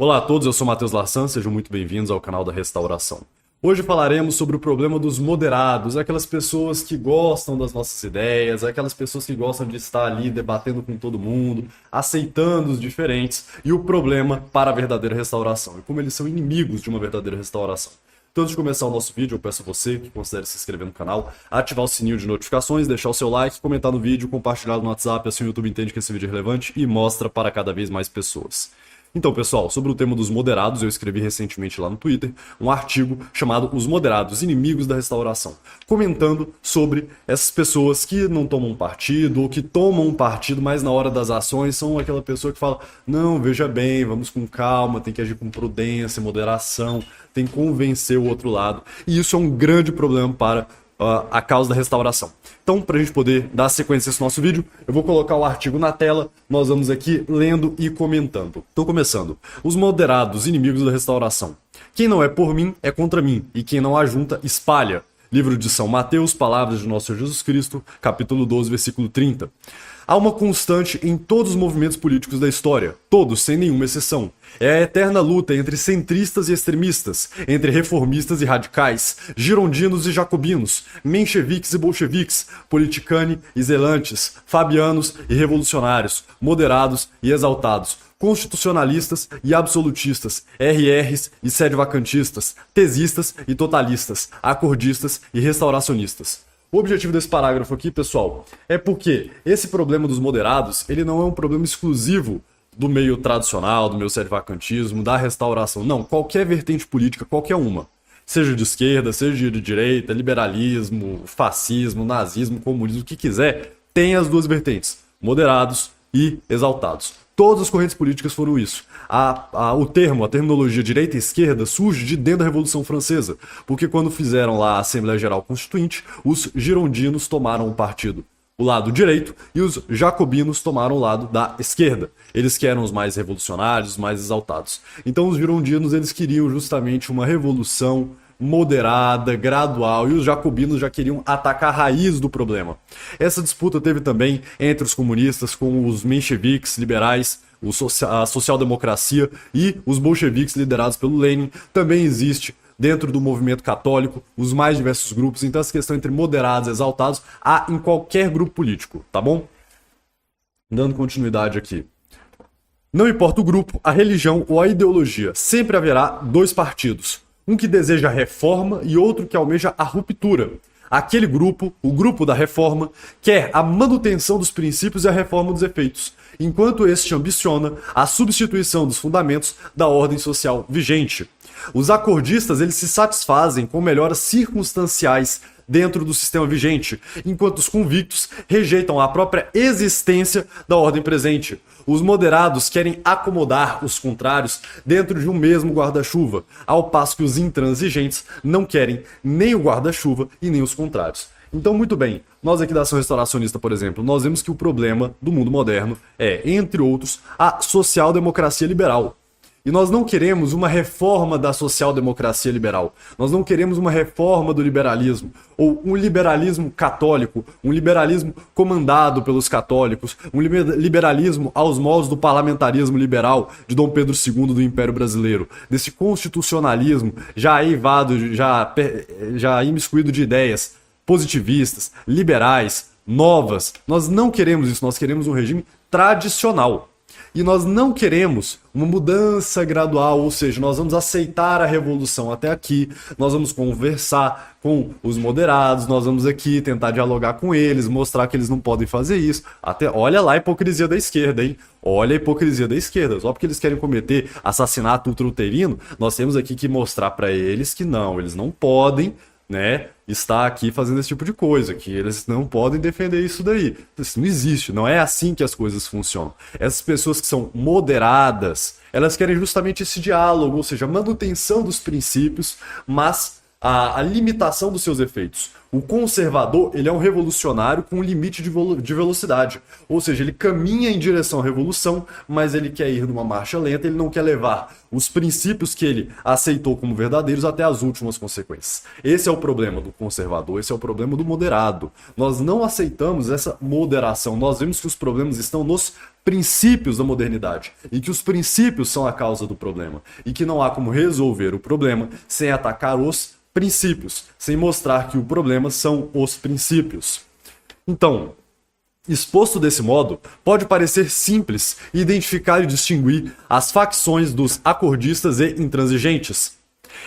Olá a todos, eu sou Matheus Larsan, sejam muito bem-vindos ao canal da Restauração. Hoje falaremos sobre o problema dos moderados, aquelas pessoas que gostam das nossas ideias, aquelas pessoas que gostam de estar ali debatendo com todo mundo, aceitando os diferentes, e o problema para a verdadeira restauração, e como eles são inimigos de uma verdadeira restauração. Então, antes de começar o nosso vídeo, eu peço a você que considere se inscrever no canal, ativar o sininho de notificações, deixar o seu like, comentar no vídeo, compartilhar no WhatsApp, assim o YouTube entende que esse vídeo é relevante e mostra para cada vez mais pessoas. Então, pessoal, sobre o tema dos moderados, eu escrevi recentemente lá no Twitter um artigo chamado Os Moderados, Inimigos da Restauração, comentando sobre essas pessoas que não tomam partido ou que tomam um partido, mas na hora das ações são aquela pessoa que fala: não, veja bem, vamos com calma, tem que agir com prudência, moderação, tem que convencer o outro lado. E isso é um grande problema para a causa da restauração. Então, para a gente poder dar sequência a esse nosso vídeo, eu vou colocar o artigo na tela, nós vamos aqui lendo e comentando. Então, começando. Os moderados, inimigos da restauração. Quem não é por mim, é contra mim, e quem não ajunta, espalha. Livro de São Mateus, Palavras de Nosso Senhor Jesus Cristo, capítulo 12, versículo 30. Há uma constante em todos os movimentos políticos da história, todos, sem nenhuma exceção. É a eterna luta entre centristas e extremistas, entre reformistas e radicais, girondinos e jacobinos, mencheviques e bolcheviques, politicani e zelantes, fabianos e revolucionários, moderados e exaltados, constitucionalistas e absolutistas, RRs e sede-vacantistas, tesistas e totalistas, acordistas e restauracionistas. O objetivo desse parágrafo aqui, pessoal, é porque esse problema dos moderados, ele não é um problema exclusivo do meio tradicional, do meio sede-vacantismo, da restauração. Não, qualquer vertente política, qualquer uma. Seja de esquerda, seja de direita, liberalismo, fascismo, nazismo, comunismo, o que quiser, tem as duas vertentes, moderados e exaltados. Todas as correntes políticas foram isso. A terminologia direita e esquerda surge de dentro da Revolução Francesa, porque quando fizeram lá a Assembleia Geral Constituinte, os girondinos tomaram o partido, o lado direito, e os jacobinos tomaram o lado da esquerda. Eles que eram os mais revolucionários, os mais exaltados. Então os girondinos, eles queriam justamente uma revolução moderada, gradual, e os jacobinos já queriam atacar a raiz do problema. Essa disputa teve também entre os comunistas com os mencheviques liberais, a social-democracia, e os bolcheviques liderados pelo Lenin. Também existe dentro do movimento católico os mais diversos grupos, então essa questão entre moderados e exaltados há em qualquer grupo político, tá bom? Dando continuidade aqui. Não importa o grupo, a religião ou a ideologia, sempre haverá dois partidos. Um que deseja a reforma e outro que almeja a ruptura. Aquele grupo, o grupo da reforma, quer a manutenção dos princípios e a reforma dos efeitos, enquanto este ambiciona a substituição dos fundamentos da ordem social vigente. Os acordistas, eles se satisfazem com melhoras circunstanciais dentro do sistema vigente, enquanto os convictos rejeitam a própria existência da ordem presente. Os moderados querem acomodar os contrários dentro de um mesmo guarda-chuva, ao passo que os intransigentes não querem nem o guarda-chuva e nem os contrários. Então, muito bem, nós aqui da Ação Restauracionista, por exemplo, nós vemos que o problema do mundo moderno é, entre outros, a social-democracia liberal. E nós não queremos uma reforma da social-democracia liberal. Nós não queremos uma reforma do liberalismo, ou um liberalismo católico, um liberalismo comandado pelos católicos, um liberalismo aos moldes do parlamentarismo liberal de Dom Pedro II do Império Brasileiro, desse constitucionalismo já eivado, já imiscuído de ideias positivistas, liberais, novas. Nós não queremos isso, nós queremos um regime tradicional. E nós não queremos uma mudança gradual, ou seja, nós vamos aceitar a revolução até aqui, nós vamos conversar com os moderados, nós vamos aqui tentar dialogar com eles, mostrar que eles não podem fazer isso. Olha lá a hipocrisia da esquerda, hein? Olha a hipocrisia da esquerda. Só porque eles querem cometer assassinato ultrauterino, nós temos aqui que mostrar para eles que não, eles não podem, né, está aqui fazendo esse tipo de coisa, que eles não podem defender isso daí. Isso não existe, não é assim que as coisas funcionam. Essas pessoas que são moderadas, elas querem justamente esse diálogo, ou seja, a manutenção dos princípios, mas a limitação dos seus efeitos. O conservador, ele é um revolucionário com um limite de velocidade. Ou seja, ele caminha em direção à revolução, mas ele quer ir numa marcha lenta, ele não quer levar os princípios que ele aceitou como verdadeiros até as últimas consequências. Esse é o problema do conservador, esse é o problema do moderado. Nós não aceitamos essa moderação, nós vemos que os problemas estão nos princípios da modernidade, e que os princípios são a causa do problema, e que não há como resolver o problema sem atacar os princípios, sem mostrar que o problema são os princípios. Então, exposto desse modo, pode parecer simples identificar e distinguir as facções dos acordistas e intransigentes.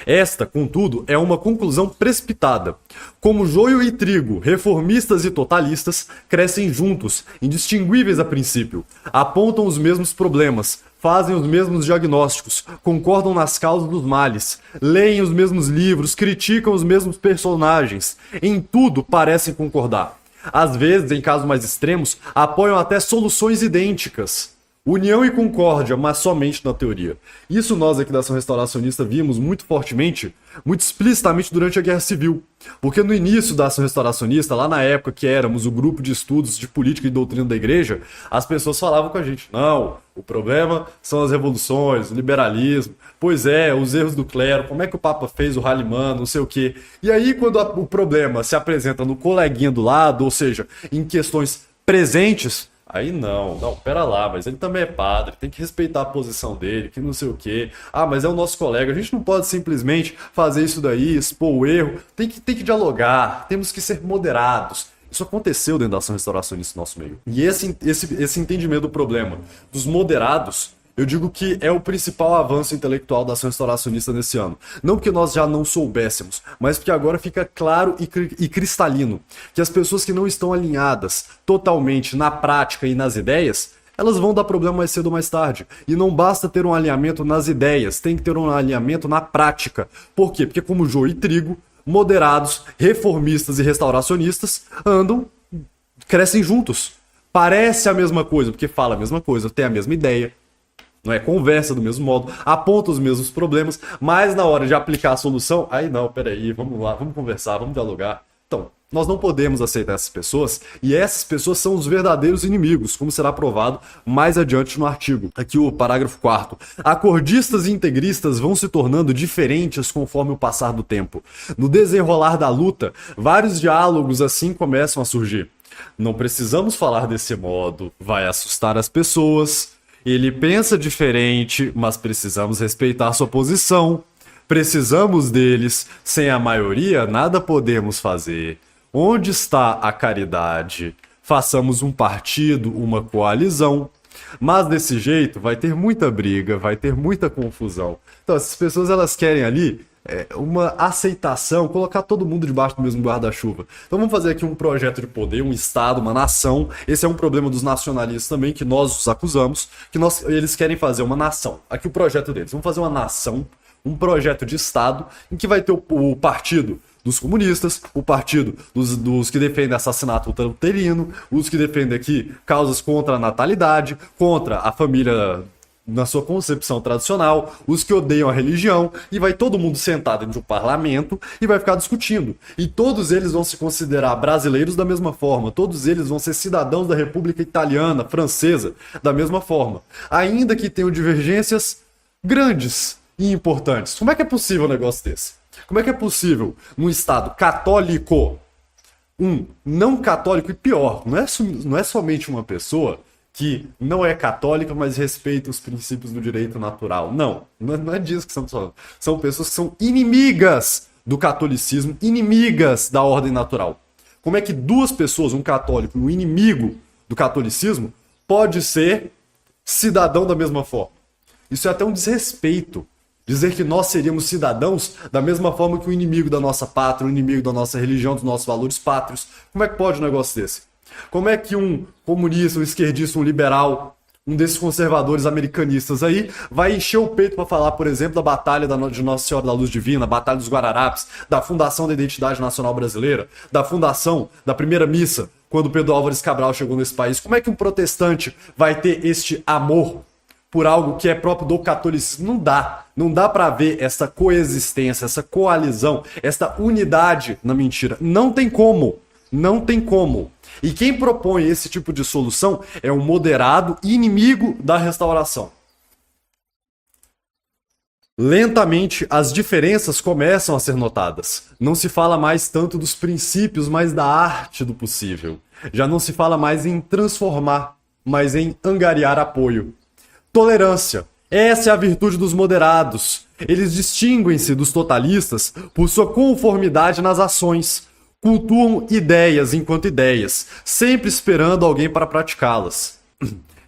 Esta, contudo, é uma conclusão precipitada. Como joio e trigo, reformistas e totalistas crescem juntos, indistinguíveis a princípio, apontam os mesmos problemas, fazem os mesmos diagnósticos, concordam nas causas dos males, leem os mesmos livros, criticam os mesmos personagens, em tudo parecem concordar. Às vezes, em casos mais extremos, apoiam até soluções idênticas. União e concórdia, mas somente na teoria. Isso nós aqui da Ação Restauracionista vimos muito fortemente, muito explicitamente durante a Guerra Civil. Porque no início da Ação Restauracionista, lá na época que éramos o grupo de estudos de política e doutrina da igreja, as pessoas falavam com a gente, não, o problema são as revoluções, o liberalismo, pois é, os erros do clero, como é que o Papa fez o Halimano, não sei o quê. E aí quando o problema se apresenta no coleguinha do lado, ou seja, em questões presentes, aí não, pera lá, mas ele também é padre, tem que respeitar a posição dele, que não sei o quê. Ah, mas é o nosso colega, a gente não pode simplesmente fazer isso daí, expor o erro, tem que dialogar, temos que ser moderados. Isso aconteceu dentro da Ação Restauracionista no nosso meio. E esse entendimento do problema dos moderados, eu digo que é o principal avanço intelectual da Ação Restauracionista nesse ano. Não porque nós já não soubéssemos, mas porque agora fica claro e cristalino que as pessoas que não estão alinhadas totalmente na prática e nas ideias, elas vão dar problema mais cedo ou mais tarde. E não basta ter um alinhamento nas ideias, tem que ter um alinhamento na prática. Por quê? Porque como joio e trigo, moderados, reformistas e restauracionistas crescem juntos. Parece a mesma coisa, porque fala a mesma coisa, tem a mesma ideia. Não é? Conversa do mesmo modo, aponta os mesmos problemas, mas na hora de aplicar a solução, aí não, peraí, vamos lá, vamos conversar, vamos dialogar. Então, nós não podemos aceitar essas pessoas, e essas pessoas são os verdadeiros inimigos, como será provado mais adiante no artigo. Aqui o parágrafo 4º. Acordistas e integristas vão se tornando diferentes conforme o passar do tempo. No desenrolar da luta, vários diálogos assim começam a surgir. Não precisamos falar desse modo, vai assustar as pessoas. Ele pensa diferente, mas precisamos respeitar sua posição. Precisamos deles. Sem a maioria, nada podemos fazer. Onde está a caridade? Façamos um partido, uma coalizão. Mas desse jeito vai ter muita briga, vai ter muita confusão. Então essas pessoas elas querem ali uma aceitação, colocar todo mundo debaixo do mesmo guarda-chuva. Então vamos fazer aqui um projeto de poder, um Estado, uma nação. Esse é um problema dos nacionalistas também, que nós os acusamos, que eles querem fazer uma nação. Aqui o projeto deles, vamos fazer uma nação, um projeto de Estado, em que vai ter o partido dos comunistas, o partido dos que defendem assassinato uterino, os que defendem aqui causas contra a natalidade, contra a família na sua concepção tradicional, os que odeiam a religião, e vai todo mundo sentar dentro de um parlamento e vai ficar discutindo. E todos eles vão se considerar brasileiros da mesma forma, todos eles vão ser cidadãos da República Italiana, Francesa, da mesma forma. Ainda que tenham divergências grandes e importantes. Como é que é possível um negócio desse? Como é que é possível, num Estado católico, um não católico e pior, não é somente uma pessoa que não é católica, mas respeita os princípios do direito natural. Não é disso que estamos falando. São pessoas que são inimigas do catolicismo, inimigas da ordem natural. Como é que duas pessoas, um católico e um inimigo do catolicismo, pode ser cidadão da mesma forma? Isso é até um desrespeito. Dizer que nós seríamos cidadãos da mesma forma que o inimigo da nossa pátria, o inimigo da nossa religião, dos nossos valores pátrios. Como é que pode um negócio desse? Como é que um comunista, um esquerdista, um liberal, um desses conservadores americanistas aí, vai encher o peito para falar, por exemplo, da batalha de Nossa Senhora da Luz Divina, Batalha dos Guararapes, da fundação da identidade nacional brasileira, da fundação da primeira missa, quando Pedro Álvares Cabral chegou nesse país? Como é que um protestante vai ter este amor por algo que é próprio do catolicismo? Não dá para ver essa coexistência, essa coalizão, essa unidade na mentira. Não tem como. E quem propõe esse tipo de solução é um moderado inimigo da restauração. Lentamente, as diferenças começam a ser notadas. Não se fala mais tanto dos princípios, mas da arte do possível. Já não se fala mais em transformar, mas em angariar apoio. Tolerância. Essa é a virtude dos moderados. Eles distinguem-se dos totalistas por sua conformidade nas ações. Cultuam ideias enquanto ideias, sempre esperando alguém para praticá-las.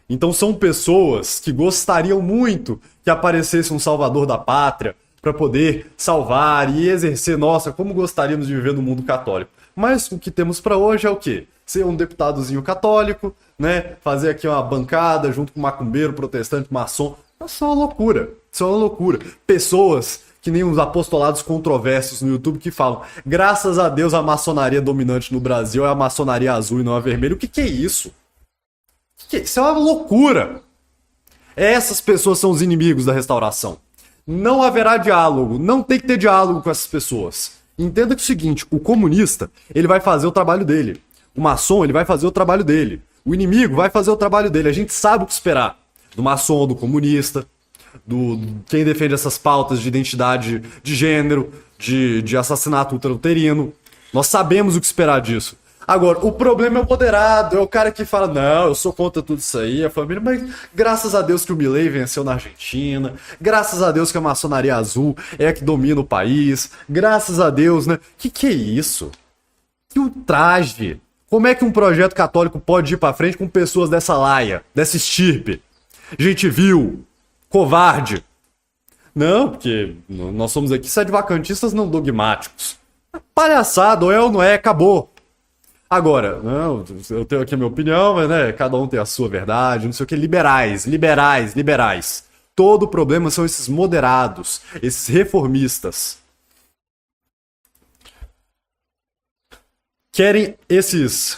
Então são pessoas que gostariam muito que aparecesse um salvador da pátria para poder salvar e exercer, nossa, como gostaríamos de viver no mundo católico. Mas o que temos para hoje é o quê? Ser um deputadozinho católico, né? Fazer aqui uma bancada junto com um macumbeiro, protestante, maçom. Isso é uma loucura. Isso é uma loucura. Pessoas que nem os apostolados controversos no YouTube que falam, graças a Deus a maçonaria dominante no Brasil é a maçonaria azul e não a vermelha. O que é isso? Isso é uma loucura. Essas pessoas são os inimigos da restauração. Não haverá diálogo. Não tem que ter diálogo com essas pessoas. Entenda que é o seguinte, o comunista, ele vai fazer o trabalho dele. O maçom, ele vai fazer o trabalho dele. O inimigo vai fazer o trabalho dele. A gente sabe o que esperar do maçom, do comunista, do quem defende essas pautas de identidade de gênero, de assassinato ultrauterino. Nós sabemos o que esperar disso. Agora, o problema é o moderado, é o cara que fala, não, eu sou contra tudo isso aí, a família, mas graças a Deus que o Milei venceu na Argentina, graças a Deus que a maçonaria azul é a que domina o país, graças a Deus, né? Que é isso? Que ultraje! Como é que um projeto católico pode ir pra frente com pessoas dessa laia, dessa estirpe? Gente vil, covarde. Não, porque nós somos aqui sedvacantistas não dogmáticos. Palhaçada, ou é ou não é, acabou. Agora, não, eu tenho aqui a minha opinião, mas né, cada um tem a sua verdade, não sei o que, liberais. Todo o problema são esses moderados, esses reformistas. Querem esses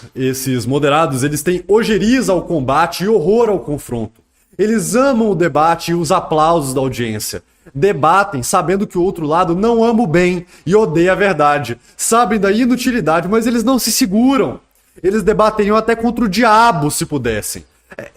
moderados, eles têm ojeriza ao combate e horror ao confronto. Eles amam o debate e os aplausos da audiência. Debatem sabendo que o outro lado não ama o bem e odeia a verdade. Sabem da inutilidade, mas eles não se seguram. Eles debateriam até contra o diabo se pudessem.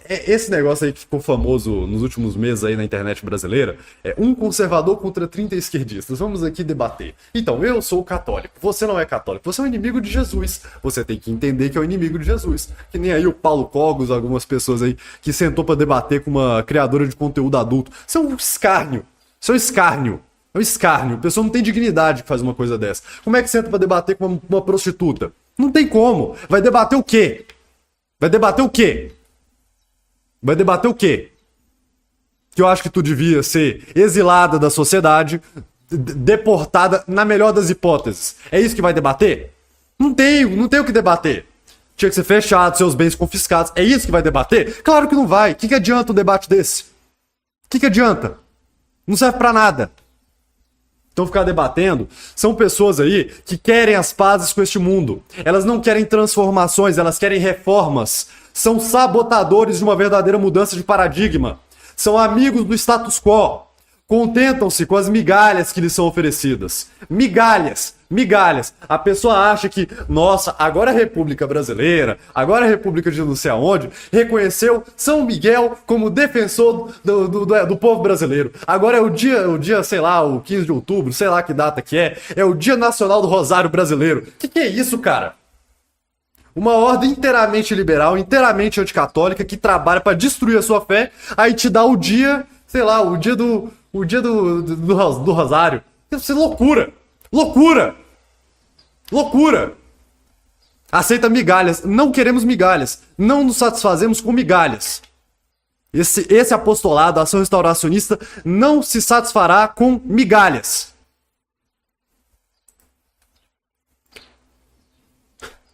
Esse negócio aí que ficou famoso nos últimos meses aí na internet brasileira é um conservador contra 30 esquerdistas. Vamos aqui debater. Então, eu sou católico, você não é católico, você é um inimigo de Jesus. Você tem que entender que é o inimigo de Jesus. Que nem aí o Paulo Cogos, algumas pessoas aí que sentou pra debater com uma criadora de conteúdo adulto. Isso é um escárnio. Isso é um escárnio. É um escárnio. A pessoa não tem dignidade que faz uma coisa dessa. Como é que senta pra debater com uma prostituta? Não tem como. Vai debater o quê? Vai debater o quê? Vai debater o quê? Que eu acho que tu devia ser exilada da sociedade, deportada na melhor das hipóteses. É isso que vai debater? Não tem o que debater. Tinha que ser fechado, seus bens confiscados. É isso que vai debater? Claro que não vai. O que adianta um debate desse? O que adianta? Não serve pra nada. Então ficar debatendo, são pessoas aí que querem as pazes com este mundo. Elas não querem transformações, elas querem reformas. São sabotadores de uma verdadeira mudança de paradigma. São amigos do status quo. Contentam-se com as migalhas que lhes são oferecidas. Migalhas. A pessoa acha que, nossa, agora a República Brasileira, agora a República de não sei aonde, reconheceu São Miguel como defensor do povo brasileiro. Agora é o dia, sei lá, o 15 de outubro, sei lá que data que é o Dia Nacional do Rosário Brasileiro. Que é isso, cara? Uma ordem inteiramente liberal, inteiramente anticatólica, que trabalha pra destruir a sua fé, aí te dá o dia, sei lá, o dia do Rosário. Isso é loucura! Loucura! Aceita migalhas. Não queremos migalhas. Não nos satisfazemos com migalhas. Esse apostolado, a ação restauracionista, não se satisfará com migalhas.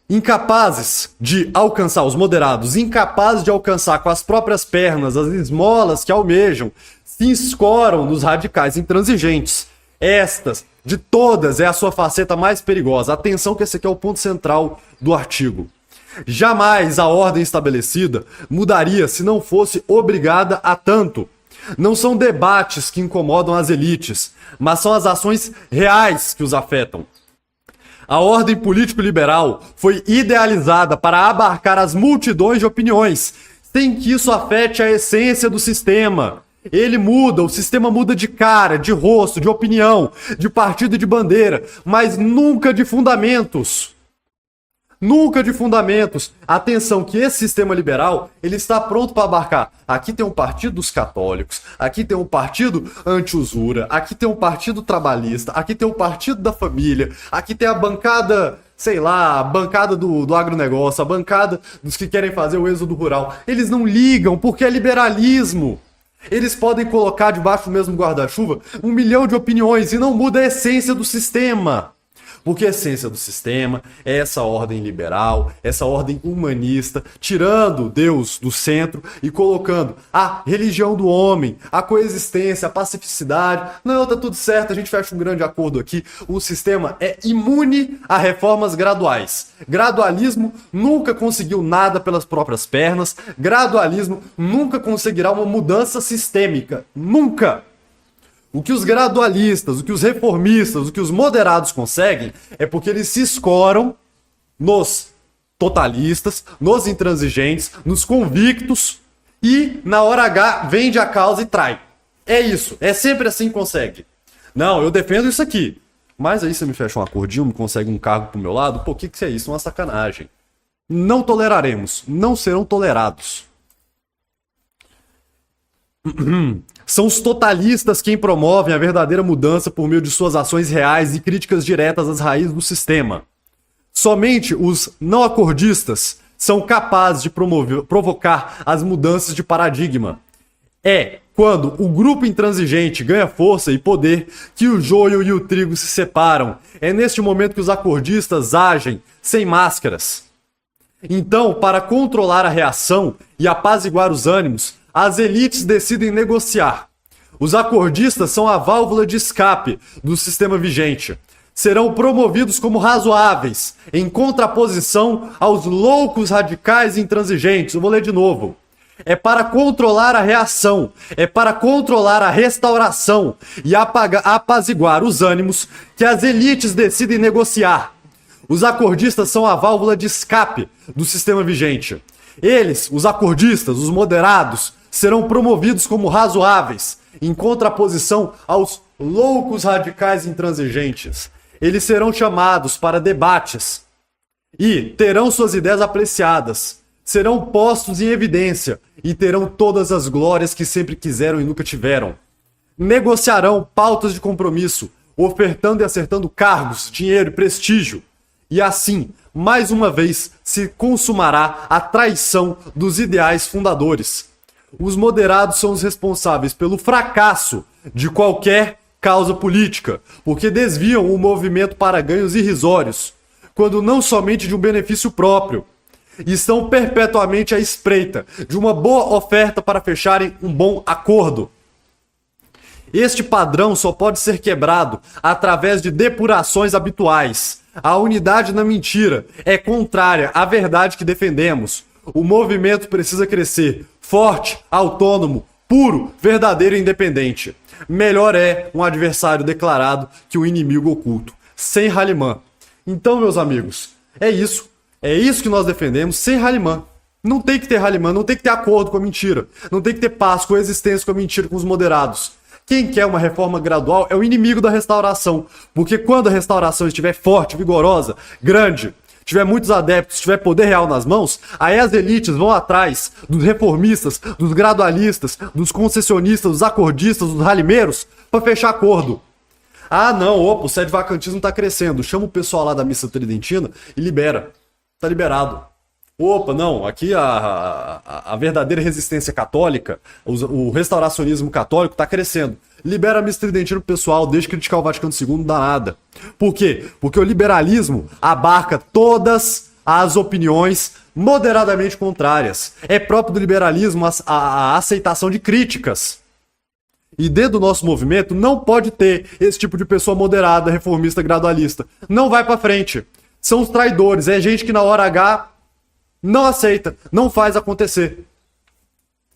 Incapazes de alcançar, os moderados, incapazes de alcançar com as próprias pernas as esmolas que almejam, se escoram nos radicais intransigentes. Estas, de todas, é a sua faceta mais perigosa. Atenção que esse aqui é o ponto central do artigo. Jamais a ordem estabelecida mudaria se não fosse obrigada a tanto. Não são debates que incomodam as elites, mas são as ações reais que os afetam. A ordem político-liberal foi idealizada para abarcar as multidões de opiniões, sem que isso afete a essência do sistema. Ele muda, o sistema muda de cara, de rosto, de opinião, de partido e de bandeira, mas nunca de fundamentos. nunca de fundamentos. Atenção que esse sistema liberal, ele está pronto para abarcar. Aqui tem um partido dos católicos, aqui tem um partido anti-usura, aqui tem um partido trabalhista, aqui tem um partido da família, aqui tem a bancada, sei lá, a bancada do agronegócio, a bancada dos que querem fazer o êxodo rural. Eles não ligam porque é liberalismo. Eles podem colocar debaixo do mesmo guarda-chuva 1 milhão de opiniões e não muda a essência do sistema. Porque a essência do sistema é essa ordem liberal, essa ordem humanista, tirando Deus do centro e colocando a religião do homem, a coexistência, a pacificidade. Não, tá tudo certo, a gente fecha um grande acordo aqui. O sistema é imune a reformas graduais. Gradualismo nunca conseguiu nada pelas próprias pernas. Gradualismo nunca conseguirá uma mudança sistêmica. Nunca! O que os gradualistas, o que os reformistas, o que os moderados conseguem é porque eles se escoram nos totalistas, nos intransigentes, nos convictos e, na hora H, vende a causa e trai. É isso. É sempre assim que consegue. Não, eu defendo isso aqui. Mas aí você me fecha um acordinho, me consegue um cargo pro meu lado? Pô, o que é isso? Uma sacanagem. Não toleraremos. Não serão tolerados. São os totalistas quem promovem a verdadeira mudança por meio de suas ações reais e críticas diretas às raízes do sistema. Somente os não acordistas são capazes de provocar as mudanças de paradigma. É quando o grupo intransigente ganha força e poder que o joio e o trigo se separam. É neste momento que os acordistas agem sem máscaras. Então, para controlar a reação e apaziguar os ânimos, as elites decidem negociar. Os acordistas são a válvula de escape do sistema vigente. Serão promovidos como razoáveis, em contraposição aos loucos radicais e intransigentes. Eu vou ler de novo. É para controlar a reação, é para controlar a restauração e apaziguar os ânimos que as elites decidem negociar. Os acordistas são a válvula de escape do sistema vigente. Eles, os acordistas, os moderados, serão promovidos como razoáveis, em contraposição aos loucos radicais intransigentes. Eles serão chamados para debates e terão suas ideias apreciadas, serão postos em evidência e terão todas as glórias que sempre quiseram e nunca tiveram. Negociarão pautas de compromisso, ofertando e acertando cargos, dinheiro e prestígio. E assim, mais uma vez, se consumará a traição dos ideais fundadores. Os moderados são os responsáveis pelo fracasso de qualquer causa política, porque desviam o movimento para ganhos irrisórios, quando não somente de um benefício próprio. Estão perpetuamente à espreita de uma boa oferta para fecharem um bom acordo. Este padrão só pode ser quebrado através de depurações habituais. A unidade na mentira é contrária à verdade que defendemos. O movimento precisa crescer forte, autônomo, puro, verdadeiro e independente. Melhor é um adversário declarado que um inimigo oculto, sem Halimã. Então, meus amigos, é isso. É isso que nós defendemos, sem Halimã. Não tem que ter Halimã, não tem que ter acordo com a mentira. Não tem que ter paz, coexistência com a mentira, com os moderados. Quem quer uma reforma gradual é o inimigo da restauração. Porque quando a restauração estiver forte, vigorosa, grande, tiver muitos adeptos, tiver poder real nas mãos, aí as elites vão atrás dos reformistas, dos gradualistas, dos concessionistas, dos acordistas, dos ralimeiros, para fechar acordo. Ah, não, opa, o sede-vacantismo tá crescendo. Chama o pessoal lá da missa tridentina e libera. Tá liberado. Opa, não, aqui a verdadeira resistência católica, o restauracionismo católico tá crescendo. Libera a missa tridentina pro pessoal, deixa criticar o Vaticano II, não dá nada. Por quê? Porque o liberalismo abarca todas as opiniões moderadamente contrárias. É próprio do liberalismo a aceitação de críticas. E dentro do nosso movimento não pode ter esse tipo de pessoa moderada, reformista, gradualista. Não vai pra frente. São os traidores, é gente que na hora H não aceita, não faz acontecer.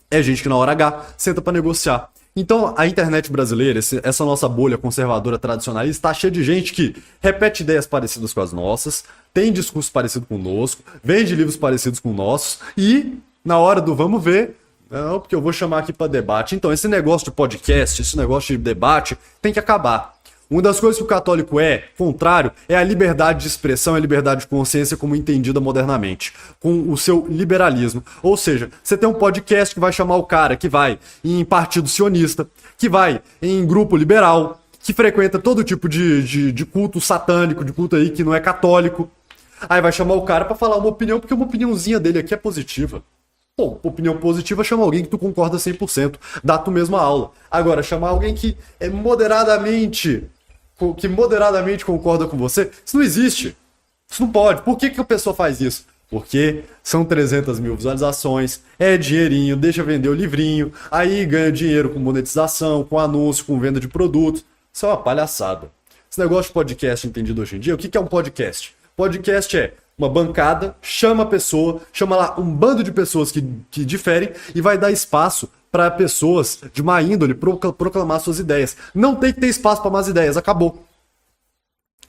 É gente que na hora H senta pra negociar. Então a internet brasileira, essa nossa bolha conservadora tradicionalista, está cheia de gente que repete ideias parecidas com as nossas, tem discurso parecido conosco, vende livros parecidos com nossos e na hora do vamos ver, não, porque eu vou chamar aqui para debate. Então esse negócio de podcast, esse negócio de debate tem que acabar. Uma das coisas que o católico é contrário é a liberdade de expressão e a liberdade de consciência como entendida modernamente, com o seu liberalismo. Ou seja, você tem um podcast que vai chamar o cara que vai em partido sionista, que vai em grupo liberal, que frequenta todo tipo de culto satânico, de culto aí que não é católico. Aí vai chamar o cara pra falar uma opinião, porque uma opiniãozinha dele aqui é positiva. Pô, opinião positiva chama alguém que tu concorda 100%, dá tu mesmo a aula. Agora, chamar alguém que é moderadamente concorda com você, isso não existe. Isso não pode. Por que a pessoa faz isso? Porque são 300 mil visualizações, é dinheirinho, deixa vender o livrinho, aí ganha dinheiro com monetização, com anúncio, com venda de produtos. Isso é uma palhaçada. Esse negócio de podcast entendido hoje em dia, o que é um podcast? Podcast é uma bancada, chama a pessoa, chama lá um bando de pessoas que diferem e vai dar espaço para pessoas de má índole proclamar suas ideias. Não tem que ter espaço para más ideias, acabou.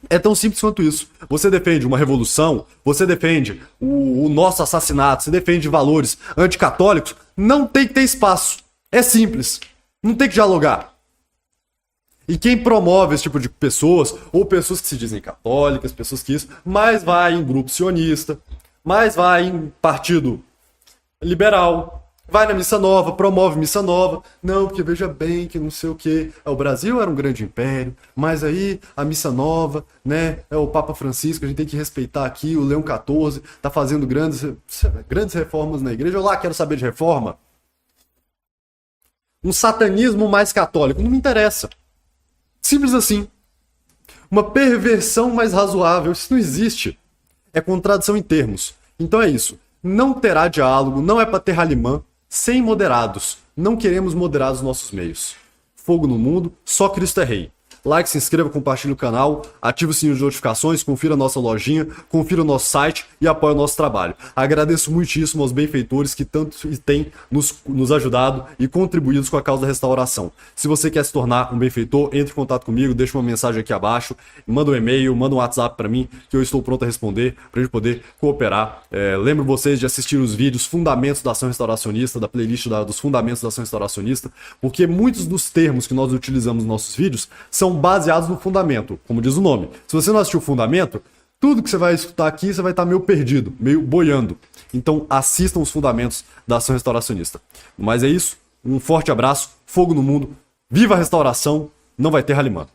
É tão simples quanto isso. Você defende uma revolução, você defende o nosso assassinato, você defende valores anticatólicos, não tem que ter espaço. É simples. Não tem que dialogar. E quem promove esse tipo de pessoas, ou pessoas que se dizem católicas, pessoas que isso, mais vai em grupo sionista, mais vai em partido liberal, vai na missa nova, promove missa nova. Não, porque veja bem que não sei o quê. O Brasil era um grande império, mas aí a missa nova, né? É o Papa Francisco, a gente tem que respeitar aqui, o Leão XIV tá fazendo grandes reformas na igreja. Eu lá quero saber de reforma. Um satanismo mais católico, não me interessa. Simples assim. Uma perversão mais razoável, isso não existe. É contradição em termos. Então é isso. Não terá diálogo, não é para ter ralimã, sem moderados. Não queremos moderados nos nossos meios. Fogo no mundo, só Cristo é rei. Like, se inscreva, compartilhe o canal, ative o sininho de notificações, confira a nossa lojinha, confira o nosso site e apoie o nosso trabalho. Agradeço muitíssimo aos benfeitores que tanto têm nos ajudado e contribuído com a causa da restauração. Se você quer se tornar um benfeitor, entre em contato comigo, deixa uma mensagem aqui abaixo, manda um e-mail, manda um WhatsApp para mim, que eu estou pronto a responder, para a gente poder cooperar. Lembro vocês de assistir os vídeos Fundamentos da Ação Restauracionista, da playlist dos Fundamentos da Ação Restauracionista, porque muitos dos termos que nós utilizamos nos nossos vídeos são baseados no fundamento, como diz o nome. Se você não assistiu o fundamento, tudo que você vai escutar aqui, você vai estar meio perdido, meio boiando. Então assistam os fundamentos da ação restauracionista. Mas é isso, um forte abraço, fogo no mundo, viva a restauração, não vai ter ralimã.